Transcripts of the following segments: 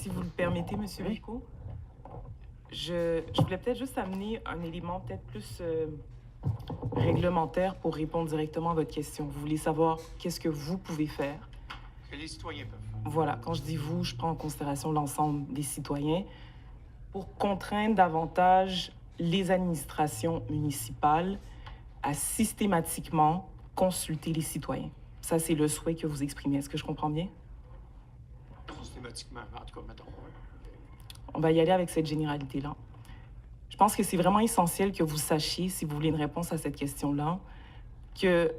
si vous le permettez, M. Oui. Bricot, je voulais peut-être juste amener un élément peut-être plus réglementaire pour répondre directement à votre question. Vous voulez savoir qu'est-ce que vous pouvez faire? Que les citoyens peuvent faire. Voilà, quand je dis vous, je prends en considération l'ensemble des citoyens pour contraindre davantage les administrations municipales à systématiquement consulter les citoyens. Ça, c'est le souhait que vous exprimez. Est-ce que je comprends bien? Systématiquement, en tout cas, mettons. On va y aller avec cette généralité-là. Je pense que c'est vraiment essentiel que vous sachiez, si vous voulez une réponse à cette question-là, que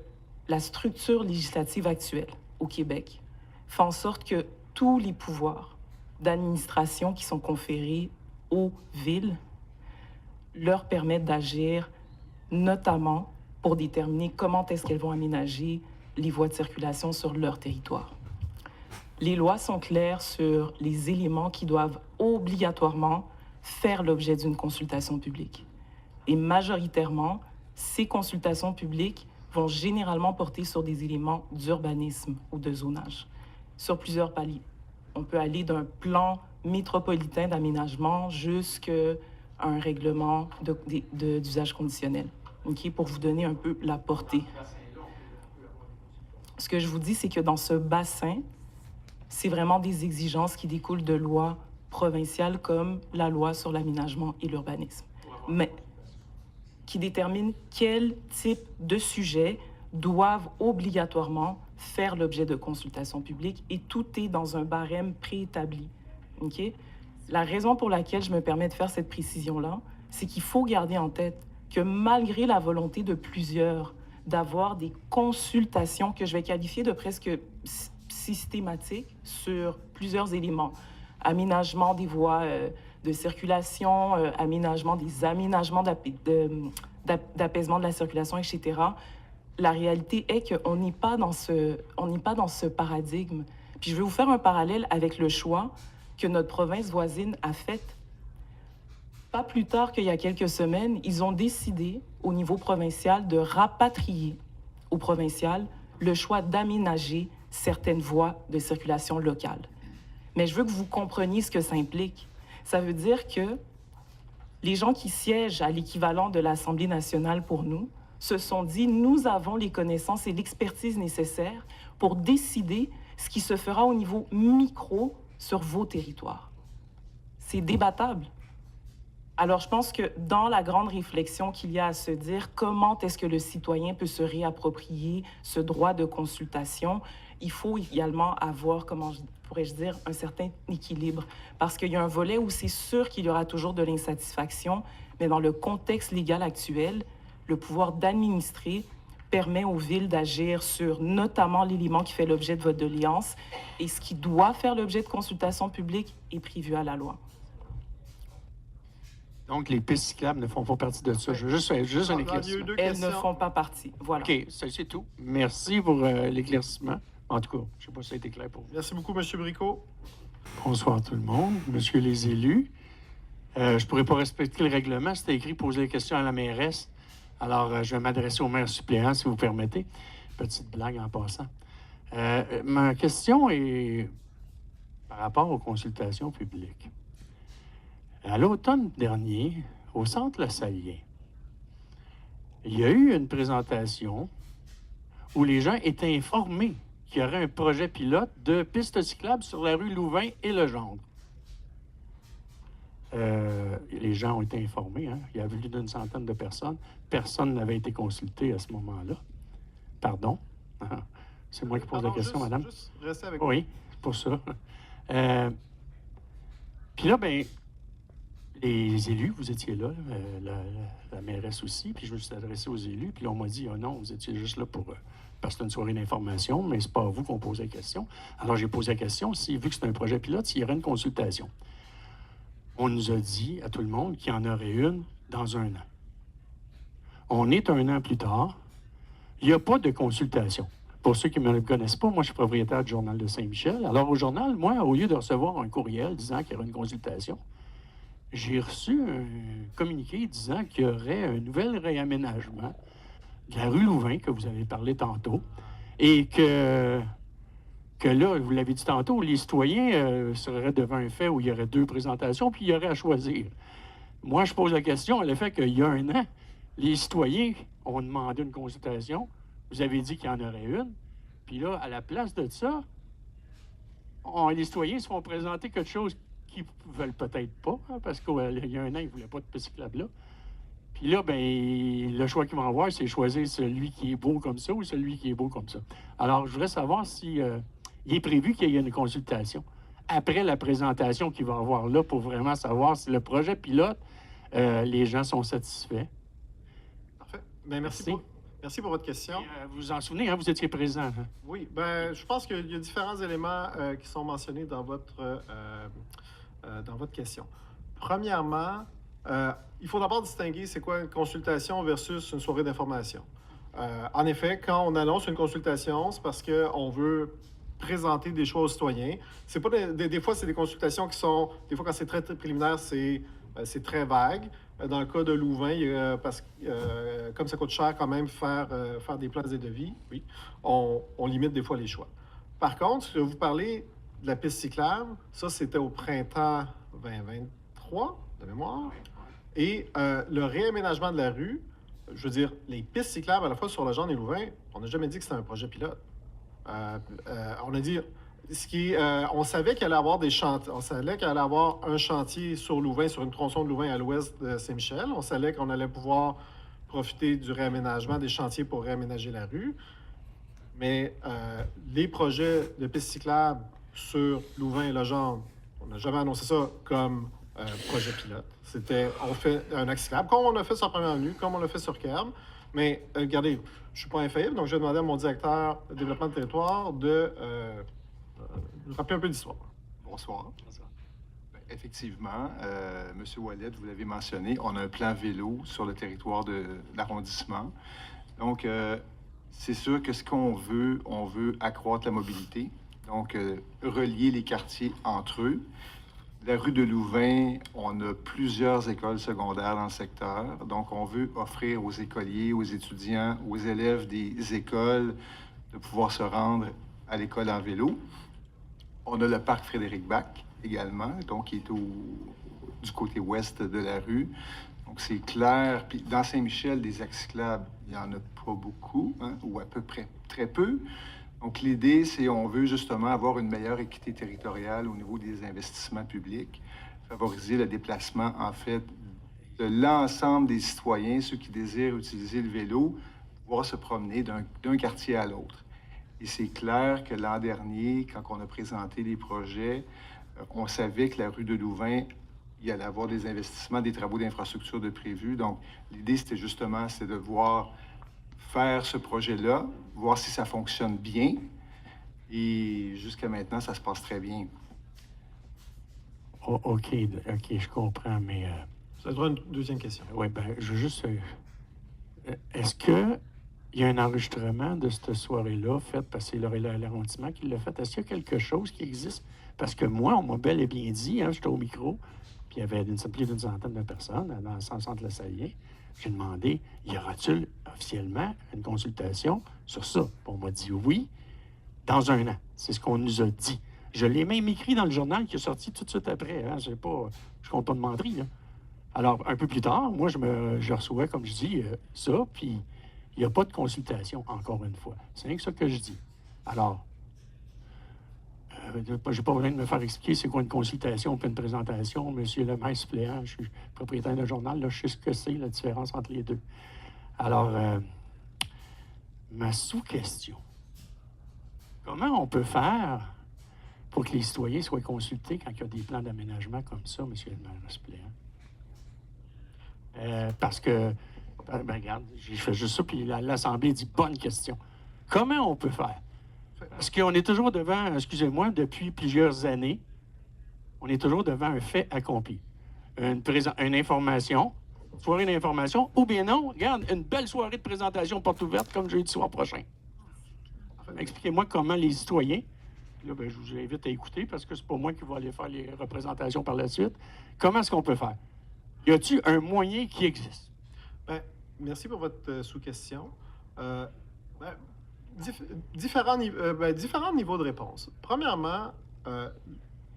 la structure législative actuelle au Québec fait en sorte que tous les pouvoirs d'administration qui sont conférés aux villes leur permettent d'agir, notamment pour déterminer comment est-ce qu'elles vont aménager les voies de circulation sur leur territoire. Les lois sont claires sur les éléments qui doivent obligatoirement faire l'objet d'une consultation publique. Et majoritairement, ces consultations publiques vont généralement porter sur des éléments d'urbanisme ou de zonage, sur plusieurs paliers. On peut aller d'un plan métropolitain d'aménagement jusqu'à un règlement d'usage conditionnel, okay, pour vous donner un peu la portée. Ce que je vous dis, c'est que dans ce bassin, c'est vraiment des exigences qui découlent de lois provinciales comme la loi sur l'aménagement et l'urbanisme, mais qui déterminent quel type de sujets doivent obligatoirement faire l'objet de consultations publiques et tout est dans un barème préétabli. Okay? La raison pour laquelle je me permets de faire cette précision-là, c'est qu'il faut garder en tête que malgré la volonté de plusieurs d'avoir des consultations que je vais qualifier de presque systématiques sur plusieurs éléments, aménagement des voies de circulation, aménagement des aménagements d'apaisement de la circulation, etc. La réalité est qu'on n'est pas dans ce paradigme. Puis je vais vous faire un parallèle avec le choix que notre province voisine a fait. Pas plus tard qu'il y a quelques semaines, ils ont décidé au niveau provincial de rapatrier au provincial le choix d'aménager certaines voies de circulation locale. Mais je veux que vous compreniez ce que ça implique. Ça veut dire que les gens qui siègent à l'équivalent de l'Assemblée nationale pour nous se sont dit, nous avons les connaissances et l'expertise nécessaires pour décider ce qui se fera au niveau micro sur vos territoires. C'est débattable. Alors, je pense que dans la grande réflexion qu'il y a à se dire comment est-ce que le citoyen peut se réapproprier ce droit de consultation, il faut également avoir, comment pourrais-je dire, un certain équilibre. Parce qu'il y a un volet où c'est sûr qu'il y aura toujours de l'insatisfaction, mais dans le contexte légal actuel, le pouvoir d'administrer permet aux villes d'agir sur notamment l'élément qui fait l'objet de votre doléance et ce qui doit faire l'objet de consultation publique est prévu à la loi. Donc, les pistes cyclables ne font pas partie de ça. Je veux juste un éclaircissement. Elles ne font pas partie. Voilà. OK, ça, c'est tout. Merci pour l'éclaircissement. En tout cas, je ne sais pas si ça a été clair pour vous. Merci beaucoup, M. Bricot. Bonsoir tout le monde. Monsieur les élus. Je ne pourrais pas respecter le règlement. C'était écrit poser les questions à la mairesse. Alors, je vais m'adresser au maire suppléant, si vous permettez. Petite blague en passant. Ma question est par rapport aux consultations publiques. À l'automne dernier, au Centre Le Salien, il y a eu une présentation où les gens étaient informés qu'il y aurait un projet pilote de pistes cyclables sur la rue Louvain et Legendre. Les gens ont été informés, hein? Il y a plus d'une centaine de personnes. Personne n'avait été consulté à ce moment-là. Pardon? C'est moi qui pose la question, madame. Juste rester avec Oui, c'est pour ça. Puis là, ben, les élus, vous étiez là, la mairesse aussi, puis je me suis adressé aux élus, puis là, on m'a dit, oh non, vous étiez juste là pour... parce que c'est une soirée d'information, mais c'est pas à vous qu'on pose la question. Alors, j'ai posé la question, vu que c'est un projet pilote, s'il y aurait une consultation. On nous a dit, à tout le monde, qu'il y en aurait une dans un an. On est un an plus tard, il n'y a pas de consultation. Pour ceux qui ne me connaissent pas, moi, je suis propriétaire du Journal de Saint-Michel. Alors, au journal, moi, au lieu de recevoir un courriel disant qu'il y aurait une consultation, j'ai reçu un communiqué disant qu'il y aurait un nouvel réaménagement de la rue Louvain, que vous avez parlé tantôt, et que que là, vous l'avez dit tantôt, les citoyens seraient devant un fait où il y aurait 2 présentations, puis il y aurait à choisir. Moi, je pose la question à l'effet qu'il y a un an, les citoyens ont demandé une consultation. Vous avez dit qu'il y en aurait une. Puis là, à la place de ça, les citoyens se font présenter quelque chose qu'ils ne veulent peut-être pas, hein, parce qu'il y a un an, ils ne voulaient pas de piste cyclable là. Puis là, ben, le choix qu'ils vont avoir, c'est choisir celui qui est beau comme ça ou celui qui est beau comme ça. Alors, je voudrais savoir si il est prévu qu'il y ait une consultation après la présentation qu'il va avoir là pour vraiment savoir si le projet pilote, les gens sont satisfaits. Parfait. Bien, merci pour votre question. Et, vous vous en souvenez, hein, vous étiez présent. Hein? Oui, ben, je pense qu'il y a différents éléments qui sont mentionnés dans votre question. Premièrement, il faut d'abord distinguer c'est quoi une consultation versus une soirée d'information. En effet, quand on annonce une consultation, c'est parce qu'on veut présenter des choix aux citoyens. C'est pas des fois, c'est des consultations qui sont... Des fois, quand c'est très, très préliminaire, c'est très vague. Dans le cas de Louvain, parce que comme ça coûte cher quand même faire des plans et devis, oui, on limite des fois les choix. Par contre, si vous parlez de la piste cyclable, ça, c'était au printemps 2023, de mémoire. Et le réaménagement de la rue, je veux dire, les pistes cyclables à la fois sur le Legendre et Louvain, on n'a jamais dit que c'était un projet pilote. On a dit, on savait qu'il allait avoir des chantiers. On savait qu'il allait avoir un chantier sur Louvain, sur une tronçon de Louvain à l'ouest de Saint-Michel. On savait qu'on allait pouvoir profiter du réaménagement des chantiers pour réaménager la rue. Mais les projets de pistes cyclables sur Louvain et Legendre, on n'a jamais annoncé ça comme projet pilote. On fait un axe cyclable, comme on l'a fait sur Première Avenue, comme on l'a fait sur Kerb. Mais regardez, je ne suis pas infaillible, donc je vais demander à mon directeur de développement de territoire de rappeler un peu d'histoire. Bonsoir. Bien, effectivement, M. Ouellet, vous l'avez mentionné, on a un plan vélo sur le territoire de l'arrondissement. Donc, c'est sûr que ce qu'on veut, on veut accroître la mobilité, donc relier les quartiers entre eux. La rue de Louvain, on a plusieurs écoles secondaires dans le secteur. Donc, on veut offrir aux écoliers, aux étudiants, aux élèves des écoles de pouvoir se rendre à l'école en vélo. On a le parc Frédéric-Bach également, donc qui est du côté ouest de la rue. Donc, c'est clair. Puis, dans Saint-Michel, des axes cyclables, il n'y en a pas beaucoup, hein, ou à peu près très peu. Donc, l'idée, c'est on veut justement avoir une meilleure équité territoriale au niveau des investissements publics, favoriser le déplacement, en fait, de l'ensemble des citoyens, ceux qui désirent utiliser le vélo, pouvoir se promener d'un quartier à l'autre. Et c'est clair que l'an dernier, quand on a présenté les projets, on savait que la rue de Louvain, il y allait avoir des investissements, des travaux d'infrastructure de prévus. Donc, l'idée, c'était justement, c'est de voir faire ce projet-là, voir si ça fonctionne bien. Et jusqu'à maintenant, ça se passe très bien. Oh, OK, je comprends, mais... Ça sera une deuxième question. Oui, bien, je veux juste... est-ce qu'il y a un enregistrement de cette soirée-là fait, parce que c'est l'arrondissement qui l'a fait? Est-ce qu'il y a quelque chose qui existe? Parce que moi, on m'a bel et bien dit, hein, j'étais au micro, puis il y avait plus d'une centaine de personnes dans le centre La Saillie. J'ai demandé, y aura-t-il officiellement une consultation sur ça? On m'a dit oui, dans un an. C'est ce qu'on nous a dit. Je l'ai même écrit dans le journal qui est sorti tout de suite après. Hein? Je ne compte pas de menterie. Là. Alors, un peu plus tard, moi, je reçois, comme je dis, ça, puis il n'y a pas de consultation, encore une fois. C'est rien que ça que je dis. Alors, je n'ai pas besoin de me faire expliquer c'est quoi une consultation puis une présentation. Monsieur le maire suppléant, je suis propriétaire d'un journal, là, je sais ce que c'est, la différence entre les deux. Alors, ma sous-question, comment on peut faire pour que les citoyens soient consultés quand il y a des plans d'aménagement comme ça, monsieur le maire suppléant? Parce que, regarde, j'ai fait juste ça, puis l'Assemblée dit « bonne question ». Comment on peut faire? Parce qu'on est toujours devant, excusez-moi, depuis plusieurs années, on est toujours devant un fait accompli. Une information, soirée d'information, ou bien non, regarde, une belle soirée de présentation porte ouverte comme jeudi soir prochain. Expliquez-moi comment les citoyens, là, ben, je vous invite à écouter parce que c'est pas moi qui vais aller faire les représentations par la suite. Comment est-ce qu'on peut faire? Y a-t-il un moyen qui existe? Bien, merci pour votre sous-question. différents niveaux de réponse. Premièrement,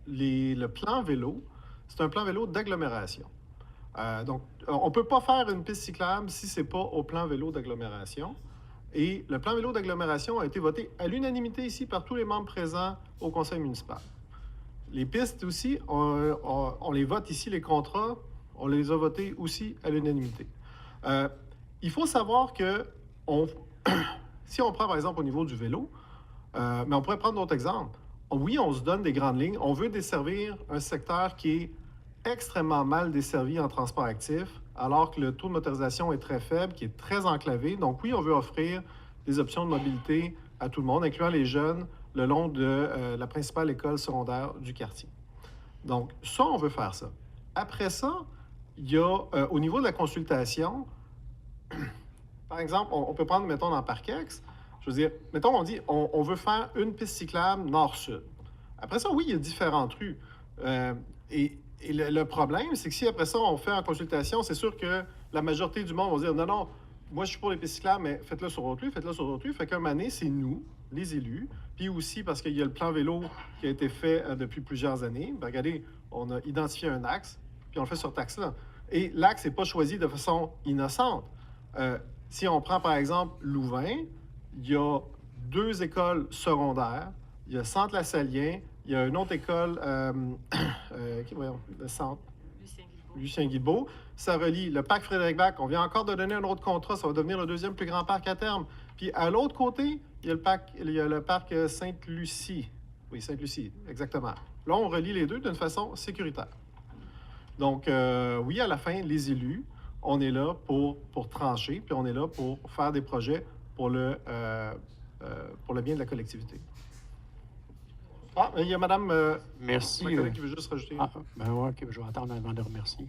le plan vélo, c'est un plan vélo d'agglomération. Donc, on ne peut pas faire une piste cyclable si ce n'est pas au plan vélo d'agglomération. Et le plan vélo d'agglomération a été voté à l'unanimité ici par tous les membres présents au conseil municipal. Les pistes aussi, on les vote ici, les contrats, on les a votés aussi à l'unanimité. Il faut savoir que si on prend par exemple au niveau du vélo, mais on pourrait prendre d'autres exemples. Oui, on se donne des grandes lignes. On veut desservir un secteur qui est extrêmement mal desservi en transport actif, alors que le taux de motorisation est très faible, qui est très enclavé. Donc oui, on veut offrir des options de mobilité à tout le monde, incluant les jeunes, le long de la principale école secondaire du quartier. Donc ça, on veut faire ça. Après ça, il y a, au niveau de la consultation, par exemple, on peut prendre, mettons, dans Parkex, je veux dire, mettons, on dit, on veut faire une piste cyclable nord-sud. Après ça, oui, il y a différentes rues. Et le problème, c'est que si après ça, on fait en consultation, c'est sûr que la majorité du monde va dire, non, moi, je suis pour les pistes cyclables, mais faites-le sur autre rue, faites-le sur autre rue. Fait qu'un moment donné, c'est nous, les élus, puis aussi parce qu'il y a le plan vélo qui a été fait depuis plusieurs années. Ben, regardez, on a identifié un axe, puis on le fait sur cet axe-là. Et l'axe n'est pas choisi de façon innocente. Si on prend, par exemple, Louvain, il y a 2 écoles secondaires, il y a Centre-La-Salien, il y a une autre école, le centre, Lucien-Guilbeault. Ça relie le parc Frédéric-Bach. On vient encore de donner un autre contrat. Ça va devenir le 2e plus grand parc à terme. Puis à l'autre côté, il y a le parc Sainte-Lucie. Oui, Sainte-Lucie, exactement. Là, on relie les deux d'une façon sécuritaire. Donc, oui, à la fin, les élus, on est là pour trancher, puis on est là pour faire des projets pour le bien de la collectivité. Ah, il y a Madame... Merci. ma collègue qui veut juste rajouter. Ben ouais, OK, je vais attendre avant de remercier.